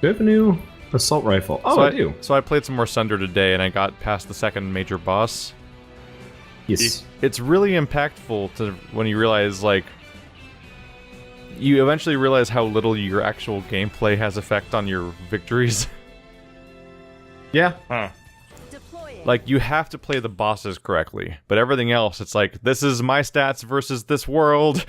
Do you have a new assault rifle? Oh, so I do. So I played some more Sunder today, and I got past the second major boss. Yes. It's really impactful to when you realize, like, you eventually realize how little your actual gameplay has effect on your victories. Yeah. Huh. Like, you have to play the bosses correctly, but everything else, it's like, this is my stats versus this world.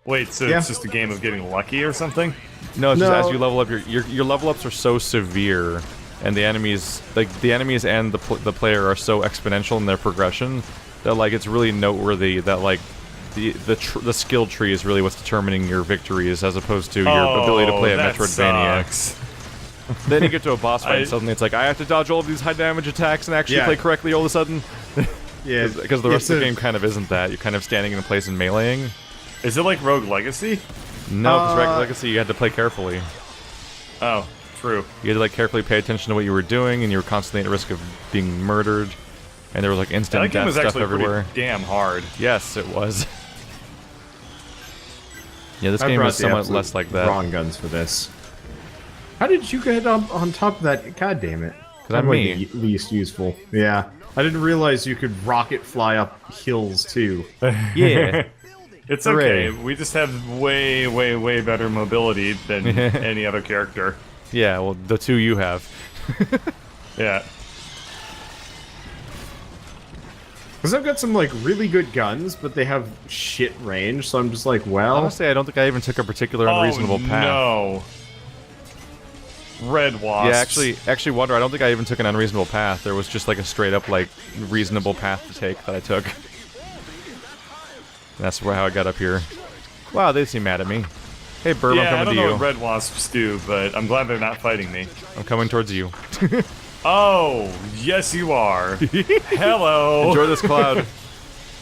Wait, so it's just a game of getting lucky or something? No, it's just as you level up, your level ups are so severe, and the enemies, like, the enemies and the player are so exponential in their progression that, like, it's really noteworthy that, like, the skill tree is really what's determining your victories as opposed to your ability to play a Metroidvania. Sucks. Then you get to a boss fight and suddenly it's like, I have to dodge all of these high damage attacks and actually play correctly all of a sudden. Yeah. Because the rest of the game kind of isn't that. You're kind of standing in place and meleeing. Is it like Rogue Legacy? No, because Rogue Legacy you had to play carefully. Oh, true. You had to, like, carefully pay attention to what you were doing, and you were constantly at risk of being murdered. And there was, like, instant death stuff everywhere. Pretty damn hard. Yes, it was. Yeah, this game is somewhat less like that. Wrong guns for this. How did you get on top of that? God damn it. Because I'm me. The least useful. Yeah. I didn't realize you could rocket fly up hills, too. Yeah. It's okay. We just have way, way, way better mobility than any other character. Yeah, well, the two you have. Yeah. Because I've got some, like, really good guns, but they have shit range, so I'm just like, well... Honestly, I don't think I even took a particular unreasonable path. No. Red wasps. Yeah, actually, Water, I don't think I even took an unreasonable path. There was just, like, a straight-up, like, reasonable path to take that I took. That's how I got up here. Wow, they seem mad at me. Hey, Burb, I'm coming to you. I don't know what red wasps do, but I'm glad they're not fighting me. I'm coming towards you. Oh, yes you are. Hello. Enjoy this cloud,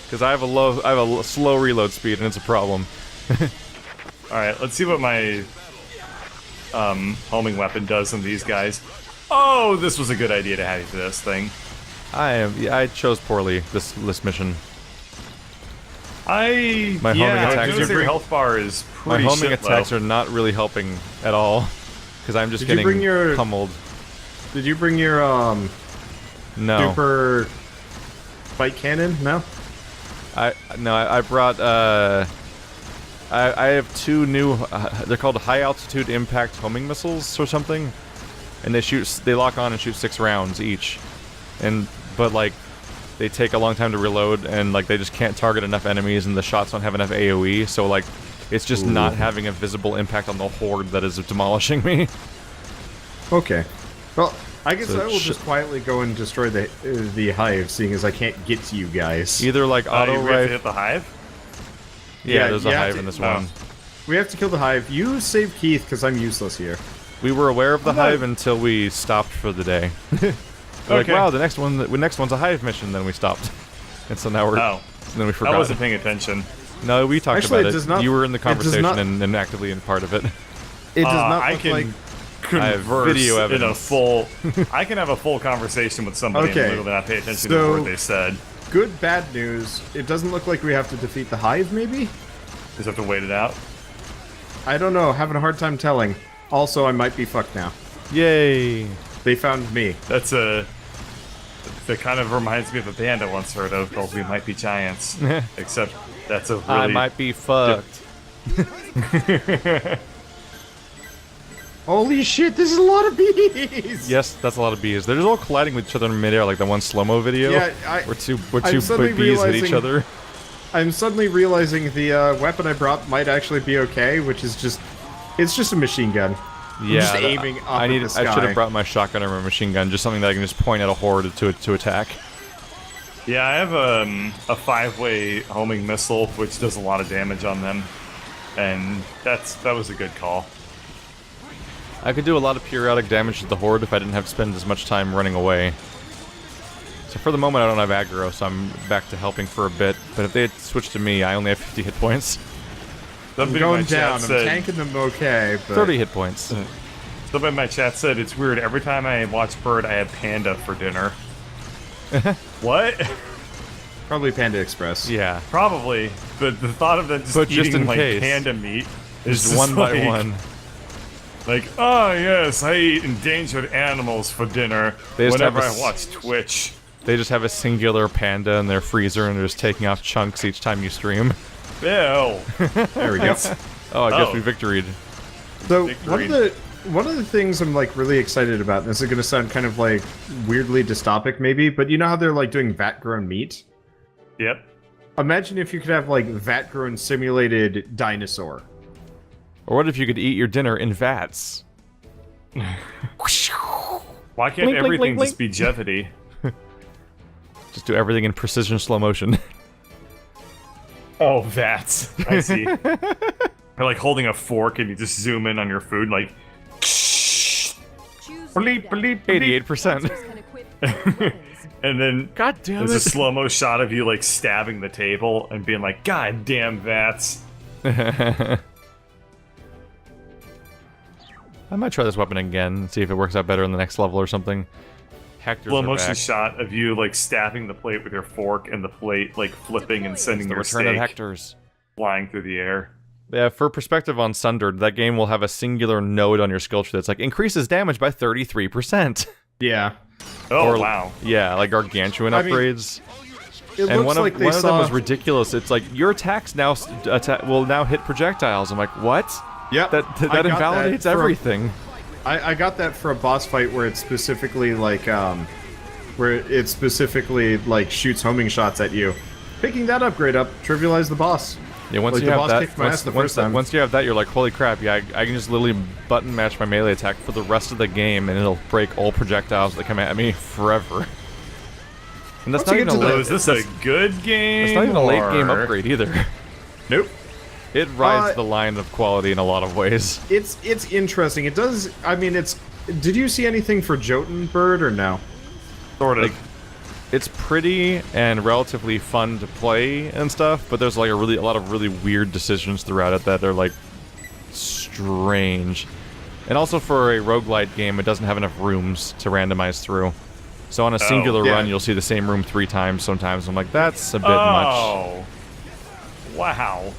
because I have a slow reload speed and it's a problem. All right, let's see what my homing weapon does on these guys. Oh, this was a good idea to have this thing. I chose poorly this mission. My homing attacks. Your health bar is pretty. My homing attacks are not really helping at all, because I'm just getting pummeled. Did you bring your no super fight cannon? No. I brought I have two new they're called high altitude impact homing missiles or something, and they lock on and shoot 6 rounds each, but like they take a long time to reload, and like they just can't target enough enemies, and the shots don't have enough AoE, so like it's just not having a visible impact on the horde that is demolishing me. Okay. Well, I guess I will just quietly go and destroy the Hive, seeing as I can't get to you guys. Either like auto you have to hit the Hive? Yeah, there's a Hive in this one. We have to kill the Hive. You save Keith, because I'm useless here. We were aware of the Hive until we stopped for the day. Like, wow, the next one's a Hive mission. Then we stopped, and so now we're. Oh. And then we forgot. I wasn't paying attention. No, we talked about it. Not, you were in the conversation and actively in part of it. It does not look like. I have video evidence. In a full. I can have a full conversation with somebody and literally not pay attention to what they said. Good, bad news. It doesn't look like we have to defeat the Hive. Maybe. Just have to wait it out. I don't know. Having a hard time telling. Also, I might be fucked now. Yay! They found me. That's a. That kind of reminds me of a band I once heard of called We Might Be Giants. Except that's a really... I might be fucked. Holy shit, this is a lot of bees! Yes, that's a lot of bees. They're just all colliding with each other in midair, like that one slow-mo video where two bees hit each other. I'm suddenly realizing the weapon I brought might actually be okay, which is just... It's just a machine gun. Yeah, just aiming up at the sky. I should have brought my shotgun or my machine gun, just something that I can just point at a horde to attack. Yeah, I have a 5-way homing missile, which does a lot of damage on them, and that was a good call. I could do a lot of periodic damage to the horde if I didn't have to spend as much time running away. So for the moment I don't have aggro, so I'm back to helping for a bit, but if they had switched to me, I only have 50 hit points. I'm going down. I'm tanking them okay, but... 30 hit points. Somebody in my chat said, it's weird, every time I watch Bird, I have Panda for dinner. What? Probably Panda Express. Yeah. Probably, but the thought of them just eating, like, panda meat is just one by one. Like, oh yes, I eat endangered animals for dinner They just have whenever a I watch Twitch. They just have a singular panda in their freezer and they're just taking off chunks each time you stream. Ew. There we go. Oh, I guess we victoried. So one of the things I'm like really excited about, and this is gonna sound kind of like weirdly dystopic maybe, but you know how they're like doing vat-grown meat? Yep. Imagine if you could have like vat-grown simulated dinosaur. Or what if you could eat your dinner in vats? Why can't everything just be Jeopardy? Just do everything in precision slow motion. Oh, vats. I see. Or like holding a fork and you just zoom in on your food, like. Bleep, bleep, bleep. 88%. And then God damn there's a it. slow-mo shot of you like stabbing the table and being like, God damn vats. I might try this weapon again and see if it works out better in the next level or something. Hector's Slow are motion back. shot of you like stabbing the plate with your fork and the plate like flipping and sending The your return of steak Hector's. flying through the air. Yeah, for perspective on Sundered, that game will have a singular node on your skill tree that's like increases damage by 33%. Yeah. Oh, Or- wow. Yeah, like gargantuan I mean, upgrades. It And looks one of like they one of them saw... was ridiculous. It's like your attacks now will now hit projectiles. I'm like, what? Yep. That I got invalidates that for- everything. I got that for a boss fight where it specifically like shoots homing shots at you. Picking that upgrade up trivialized the boss. Yeah, once Like, you the have boss that, kicked my ass the first time. once you have that, you're like, holy crap! Yeah, I can just literally button match my melee attack for the rest of the game, and it'll break all projectiles that come at me forever. And that's Once you not get even to a So late. is this a good game? It's not even a late game or- upgrade either. Nope. It rides the line of quality in a lot of ways. It's interesting. It does. I mean, it's. Did you see anything for Jotunbird or no? Sort of. Like, it's pretty and relatively fun to play and stuff, but there's like a lot of really weird decisions throughout it that are like strange. And also for a roguelite game, it doesn't have enough rooms to randomize through. So on a singular yeah. run, you'll see the same room 3 times sometimes. I'm like, that's a bit much. Oh. Wow.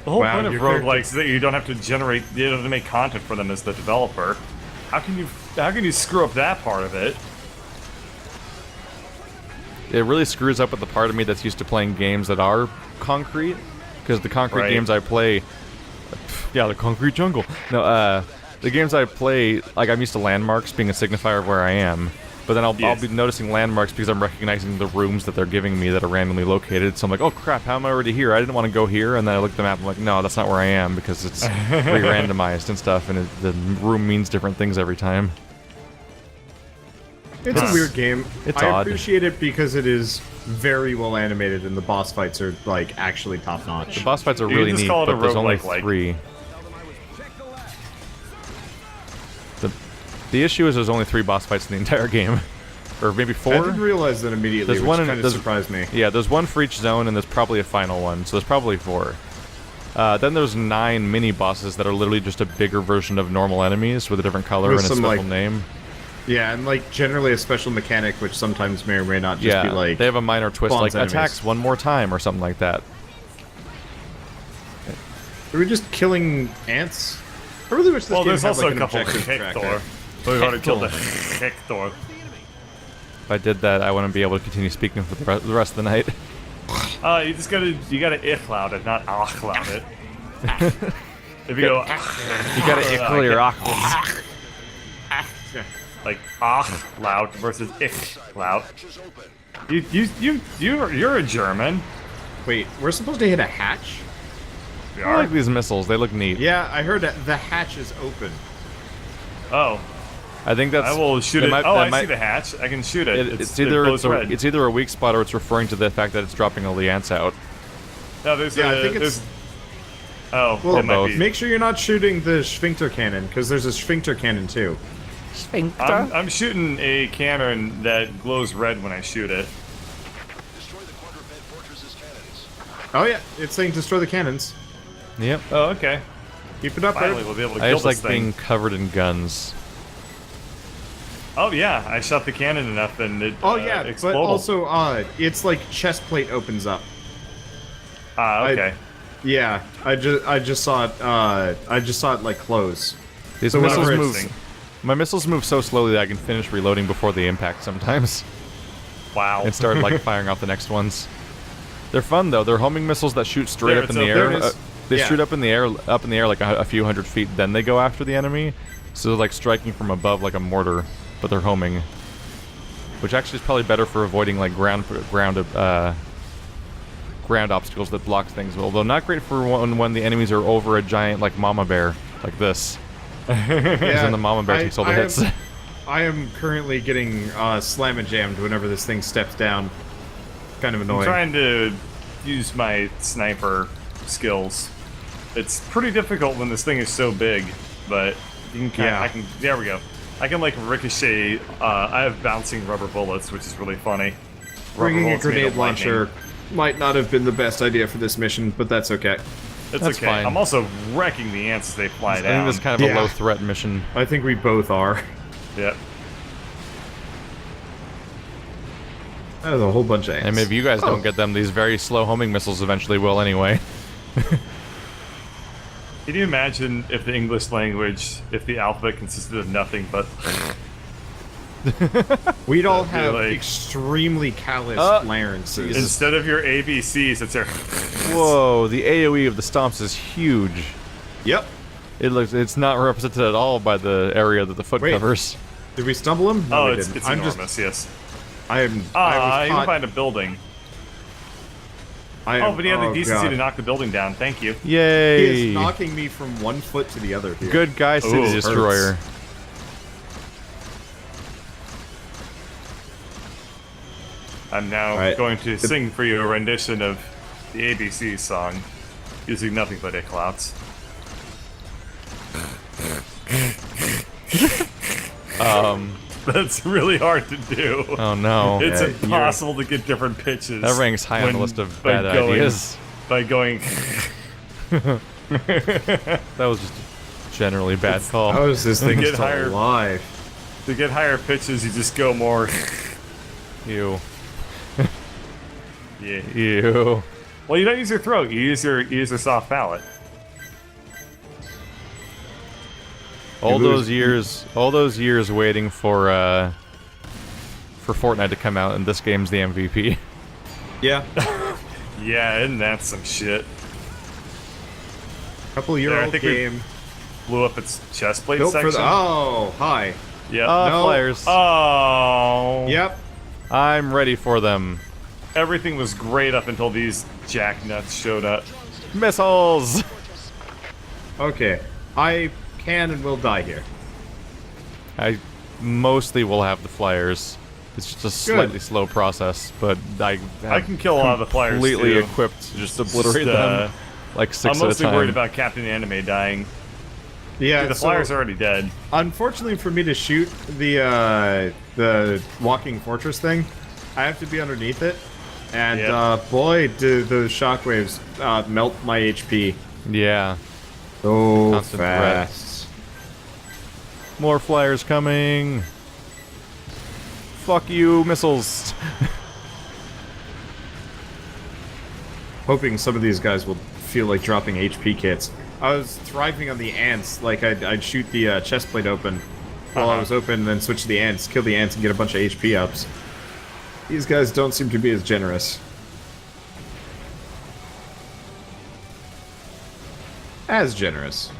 The whole Wow, point of your roguelikes is that you don't have to generate, you don't have to make content for them as the developer. How can you screw up that part of it? It really screws up with the part of me that's used to playing games that are concrete, because the concrete Right. games I play, yeah, the concrete jungle. No, the games I play, like I'm used to landmarks being a signifier of where I am, but then I'll be noticing landmarks because I'm recognizing the rooms that they're giving me that are randomly located. So I'm like, oh crap, how am I already here? I didn't want to go here, and then I look at the map. I'm like, no, that's not where I am because it's re-randomized and stuff, and the room means different things every time. It's a weird game. It's I odd. appreciate it because it is very well animated and the boss fights are like actually top notch. The boss fights are You really just neat, call it a but there's only roguelike-like. 3. The issue is there's only 3 boss fights in the entire game. Or maybe 4? I didn't realize that immediately, There's which one in- kind of there's- surprised me. Yeah, there's 1 for each zone, and there's probably a final one, so there's probably 4. Then there's 9 mini-bosses that are literally just a bigger version of normal enemies with a different color With and a some, special like, name. Yeah, and like generally a special mechanic, which sometimes may or may not just Yeah, be like. they have a minor twist, spawns like enemies. attacks 1 more time or something like that. Are we just killing ants? I really wish this Well, game there's had also like a an couple of objective Hector. tracker. So we've already killed the Hector. If I did that, I wouldn't be able to continue speaking for the rest of the night. You just gotta ich-loud it, not ach-loud it. If you go You gotta clear awkward. like ach-loud versus ich-loud. You're a German. Wait, we're supposed to hit a hatch? We I are? like these missiles, they look neat. Yeah, I heard that the hatch is open. Oh. I think that's... I will shoot it. might- Oh, that I might- see the hatch. I can shoot it. It's it either glows red. it's either a weak spot or it's referring to the fact that it's dropping all the ants out. No, there's Yeah, a, I think there's- it's. Oh, Well, it might both. be. make sure you're not shooting the sphincter cannon, because there's a sphincter cannon too. I'm shooting a cannon that glows red when I shoot it. Oh yeah, it's saying destroy the cannons. Yep. Oh, okay. Keep it up, Finally, Bird. we'll be able to I kill just like this thing. being covered in guns. Oh yeah, I shot the cannon enough and it Oh yeah, but exploded. also, it's like chest plate opens up. Ah, okay. Yeah, I just saw it. I just saw it like close. These So missiles whenever move. My missiles move so slowly that I can finish reloading before they impact sometimes. Wow. And start like firing off the next ones. They're fun though. They're homing missiles that shoot straight There, up in so the there air. it is. They Yeah. shoot up in the air like a few hundred feet. Then they go after the enemy. So they're like striking from above like a mortar, but they're homing. Which actually is probably better for avoiding like ground obstacles that block things. Although not great for when the enemies are over a giant like mama bear like this. Because then the mama bear takes all the hits. I am currently getting slam and jammed whenever this thing steps down. Kind of I'm annoying. trying to use my sniper skills. It's pretty difficult when this thing is so big, but you can Yeah. there we go. I can like ricochet. I have bouncing rubber bullets, which is really funny. Rubber Bringing a bullets made grenade of lightning. launcher might not have been the best idea for this mission, but that's okay. It's That's okay. fine. I'm also wrecking the ants as they fly I think down. this is kind of a Yeah. low threat mission. I think we both are. Yep. That was a whole bunch of ants. And maybe you guys don't get them. These very slow homing missiles eventually will anyway. Can you imagine if the English language, if the alphabet consisted of nothing but We'd all That'd be have like- extremely callous larynxes. instead of your ABCs, it's their Whoa, the AoE of the stomps is huge. Yep. It's not represented at all by the area that the foot Wait. covers. Did we stumble him? No, Oh, we it's didn't. enormous. Just, Yes. I am. Ah, I you was can caught. find a building. I Oh, am, but he had the decency God. to knock the building down. Thank you. He Yay! is knocking me from one foot to the other here. Good guy, City Ooh, Destroyer. hurts. I'm now Right. going to sing for you a rendition of the ABC song using nothing but clouds. That's really hard to do. Oh no. It's Yeah, impossible to get different pitches. That ranks high on the when- list of by bad going- ideas. By going, That was just a generally bad call. How is this thing Get still higher. alive? to get higher pitches, you just go more. Ew. Yeah. Ew. Well, you don't use your throat. You use your soft palate. All lose- those years waiting for Fortnite to come out, and this game's the MVP. Yeah. Yeah, isn't that some shit? Couple-year There, I old think we- game. Blew up its chest plate Built for section. the. Oh, hi. Yep. No. Flyers. Oh. Yep. I'm ready for them. Everything was great up until these jacknuts showed up. Missiles! Okay. I can and will die here. I mostly will have the flyers. It's just a slightly slow process, but I can kill a lot of the flyers, completely too. equipped to just obliterate Just, them like 6 I'm at a mostly time. worried about Captain Anime dying. Yeah. Dude, the so- flyers are already dead. Unfortunately for me to shoot the walking fortress thing, I have to be underneath it, and Yep. boy, do those shockwaves melt my HP Yeah. so Constant threat. fast. More flyers coming. Fuck you, missiles. Hoping some of these guys will feel like dropping HP kits. I was thriving on the ants, like I'd shoot the chest plate open while I was open, then switch to the ants, kill the ants, and get a bunch of HP ups. These guys don't seem to be as generous. As generous.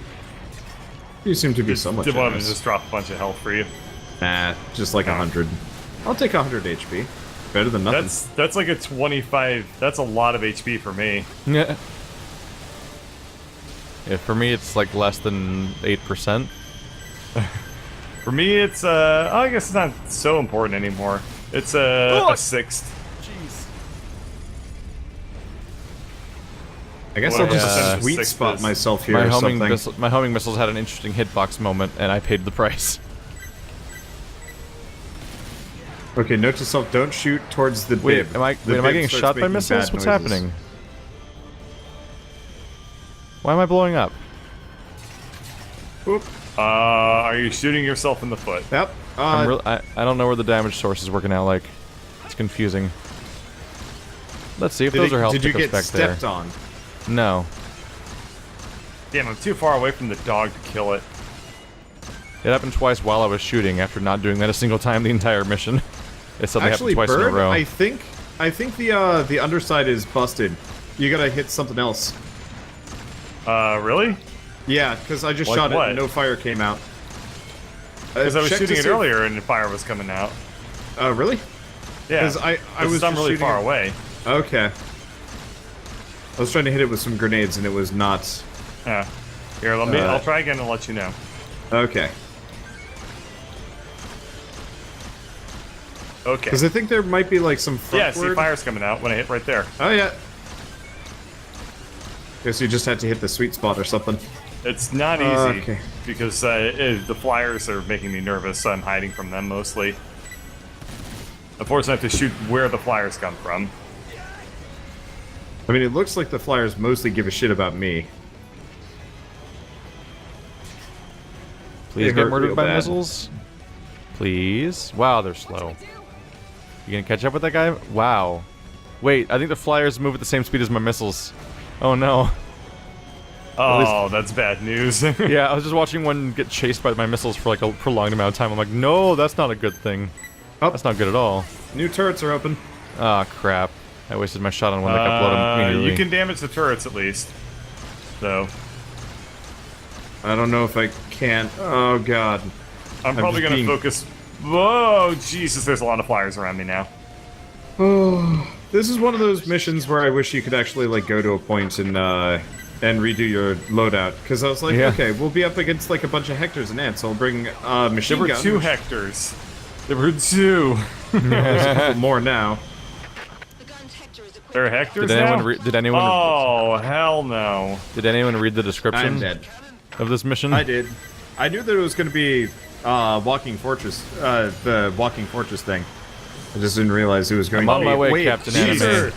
You seem to be so much Did want to generous. just drop a bunch of health for you. Nah, just like 100. I'll take 100 HP. Better than nothing. That's like a 25. That's a lot of HP for me. Yeah. Yeah, for me it's like less than 8%. For me, it's I guess it's not so important anymore. It's a sixth. I guess Well, I'll just yeah. sweet Six spot is- myself here My or homing, something. my homing missiles had an interesting hitbox moment, and I paid the price. Okay, note to self, don't shoot towards the Wait, bib. am I The bib getting starts shot by making missiles? bad What's noises. happening? Why am I blowing up? Oop. Are you shooting yourself in the foot? Yep. I don't know where the damage source is working out like. It's confusing. Let's see if those are health did you pickups get back stepped there. on? No. Damn, I'm too far away from the dog to kill it. It happened twice while I was shooting after not doing that a single time the entire mission. It suddenly Actually, happened twice Bird, in a row. I think the underside is busted. You gotta hit something else. Really? Yeah, because I just Like shot it what? and no fire came out. Because I was check to shooting it see if- earlier and the fire was coming out. Really? Yeah. 'Cause I was I'm just really shooting far it- away. Okay. I was trying to hit it with some grenades and it was not. Yeah. Here, I'll try again and let you know. Okay. Okay. Because I think there might be like some Yeah, see, frontward. fire's coming out when I hit right there. Oh yeah. Guess you just had to hit the sweet spot or something. It's not easy Okay. because the flyers are making me nervous, so I'm hiding from them mostly. Unfortunately, I have to shoot where the flyers come from. I mean, it looks like the flyers mostly give a shit about me. Please They get hurt murdered real by bad. missiles. Please. Wow, they're slow. You gonna catch up with that guy? Wow. Wait, I think the flyers move at the same speed as my missiles. Oh no. Oh, that's bad news. Yeah, I was just watching one get chased by my missiles for like a prolonged amount of time. I'm like, no, that's not a good thing. Oh. That's not good at all. New turrets are open. Ah, crap. I wasted my shot on one that got blown up immediately. You can damage the turrets at least. So, I don't know if I can. Oh god. I'm probably just going being- to focus... Whoa, Jesus, there's a lot of flyers around me now. Oh, this is one of those missions where I wish you could actually like go to a point and redo your loadout. Because I was like, Yeah. okay, we'll be up against like a bunch of Hectors and ants. So I'll bring machine There were guns. 2 Hectors. There were 2. There's a couple more now. There are Hectors Did anyone now? did anyone Oh, hell no. did anyone read the I'm description dead. of this mission? I did. I knew that it was going to be Walking Fortress, the Walking Fortress thing. I just didn't realize it was going I'm on to my be. way, Wait, Captain these Anime.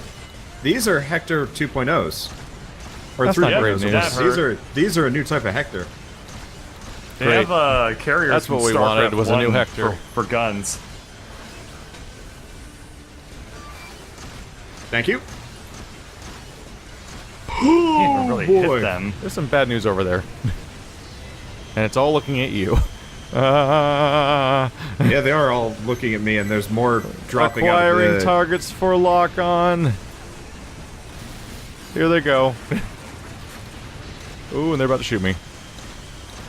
these are Hector 2.0s. Or That's not 3.0s. great news. That These are a new type of Hector. They Great. have carriers That's from what we wanted, StarCraft was a new 1 Hector. For guns. Thank you. Can't even really boy. hit them. There's some bad news over there. And it's all looking at you. Uh, Yeah, they are all looking at me, and there's more dropping out of acquiring the... targets for lock-on. Here they go. Ooh, and they're about to shoot me.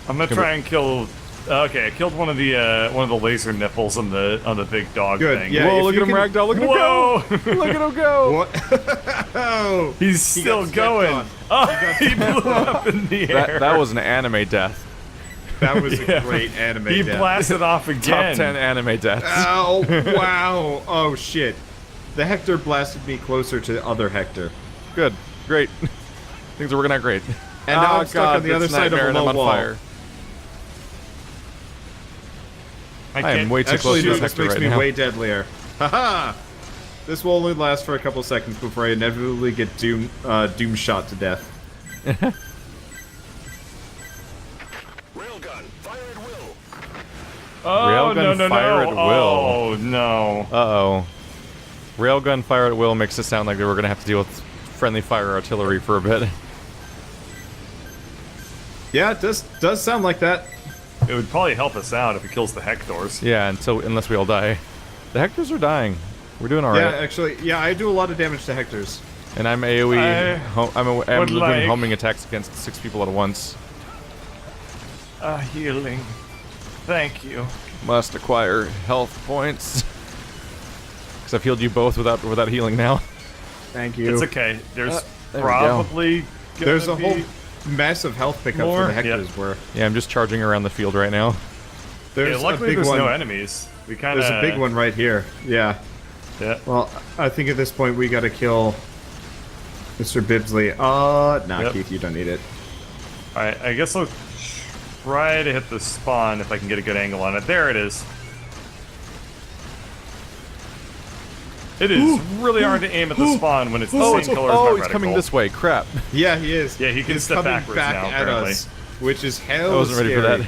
I'm gonna try and kill. Okay, I killed one of the laser nipples on the big dog Good, thing. yeah. Whoa, if look you at him can- ragdoll, look at him Whoa! go! Look at him go! What? Oh, He's He still got stepped going. on. Oh, he blew up in the air. That was an anime death. that was Yeah. a great anime He death. blasted off Top again. 10 anime deaths. Ow, wow. Oh, shit. The Hector blasted me closer to the other Hector. Good. Great. Things are working out great. And now Oh, I'm stuck God, on the other this side of nightmare a and I'm low on wall. fire. I am can't- way too close Actually, to no, this this Hector makes right me now. way deadlier. Haha! This will only last for a couple seconds before I inevitably get doom shot to death. Railgun, fire at will. Oh, Railgun no, fire at will. Oh, no. Uh-oh. Railgun fire at will makes it sound like we're gonna have to deal with friendly fire artillery for a bit. Yeah, it does sound like that. It would probably help us out if it kills the Hectors. Yeah, unless we all die. The Hectors are dying. We're doing alright. Yeah, actually, yeah, I do a lot of damage to Hectors. And I'm AoE. I'm would doing like- homing attacks against 6 people at once. Healing. Thank you. Must acquire health points. Because I've healed you both without healing now. Thank you. It's okay. There's there we go. probably gonna There's a be... whole massive health pickup More? for the Hectors were. Yeah, I'm just charging around the field right now. Yeah, There's a luckily big there's one. no enemies. We kind of... There's a big one right here. Yeah. Yeah. Well, I think at this point we gotta kill Mr. Bibsley. Nah, Yep. Keith, you don't need it. Alright, I guess I'll try to hit the spawn if I can get a good angle on it. There it is. It is really hard to aim at the spawn when it's the same color as my he's coming reticle. this way. Crap. Yeah, he is. Yeah, he can He's step coming backwards back now, at apparently. us, which is hell I wasn't ready for that.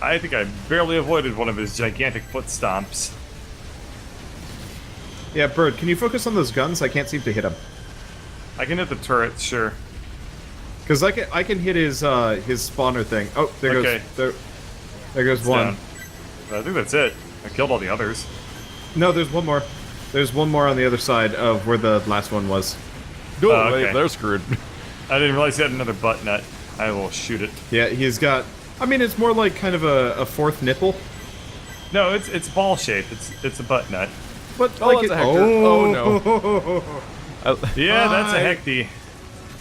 I think I barely avoided one of his gigantic foot stomps. Yeah, Bird, can you focus on those guns? I can't seem to hit them. I can hit the turret, sure. Because I can hit his spawner thing. Oh, there Okay. goes there goes one. Down. I think that's it. I killed all the others. No, there's one more. There's one more on the other side of where the last one was. Oh, okay. they're screwed. I didn't realize he had another butt nut. I will shoot it. Yeah, he's got. I mean, it's more like kind of a fourth nipple. No, it's ball shaped. It's a butt nut. But Oh, like that's a Hector. Oh, no. Yeah, that's a Hi. hecty.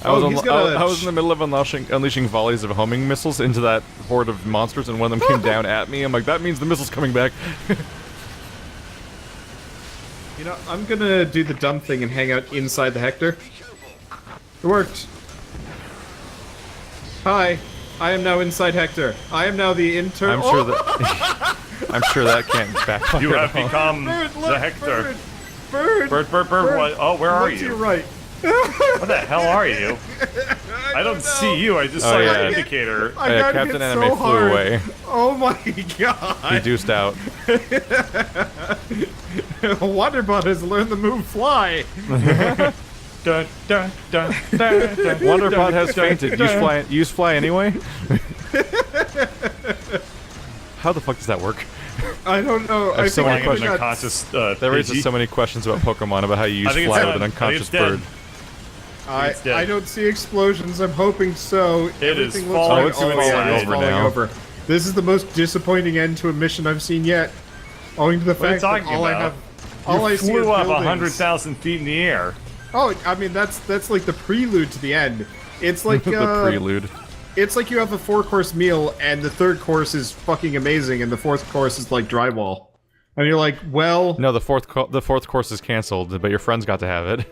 I was, he's got a- I was in the middle of unleashing volleys of homing missiles into that horde of monsters, and one of them came down at me. I'm like, that means the missile's coming back. You know, I'm gonna do the dumb thing and hang out inside the Hector. It worked. Hi, I am now inside Hector. I am now the intern. I'm sure that I'm sure that can't backfire. You have at all. become Bird, look, the Hector. Bird. Bird. What? Oh, where are Look to you? your right. What the hell are you? I don't see you. I just saw your yeah. indicator. I Yeah, got Captain hit Anime so flew hard. away. Oh my god! He deuced out. Wonderbot has learned the move fly. Dun, dun, dun, dun, dun, Wonderbot has fainted. Use fly anyway. How the fuck does that work? I don't know. I have so think many I questions. got- Unconscious. That raises Pidgey. so many questions about Pokemon, about how you use I think it's fly dead. with an I think unconscious it's dead. bird. It's dead. I don't see explosions. I'm hoping so. It is Everything falling looks to like its it's side. falling Now. over. This is the most disappointing end to a mission I've seen yet. Owing to the What are you fact that talking all I about? have, all I You see are flew up buildings. 100,000 feet in the air. Oh, I mean that's like the prelude to the end. It's like The prelude. It's like you have a 4-course meal and the 3rd course is fucking amazing and the 4th course is like drywall. And you're like, well, No, the fourth course is canceled, but your friends got to have it.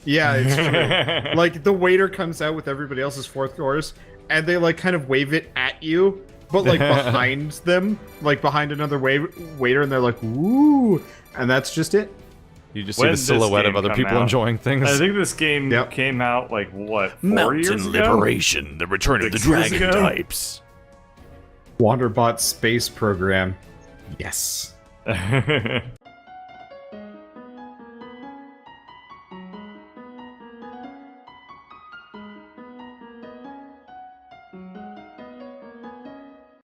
yeah, it's true. Like the waiter comes out with everybody else's 4th course and they like kind of wave it at you, but like behind them, like behind another waiter, and they're like, "Woo!" And that's just it. You just see When the did this silhouette of game other come people out? enjoying things. I think this game Yep. came out like what, 4 years ago? the return of the 6 years dragon ago? types. Wanderbot space program. Yes.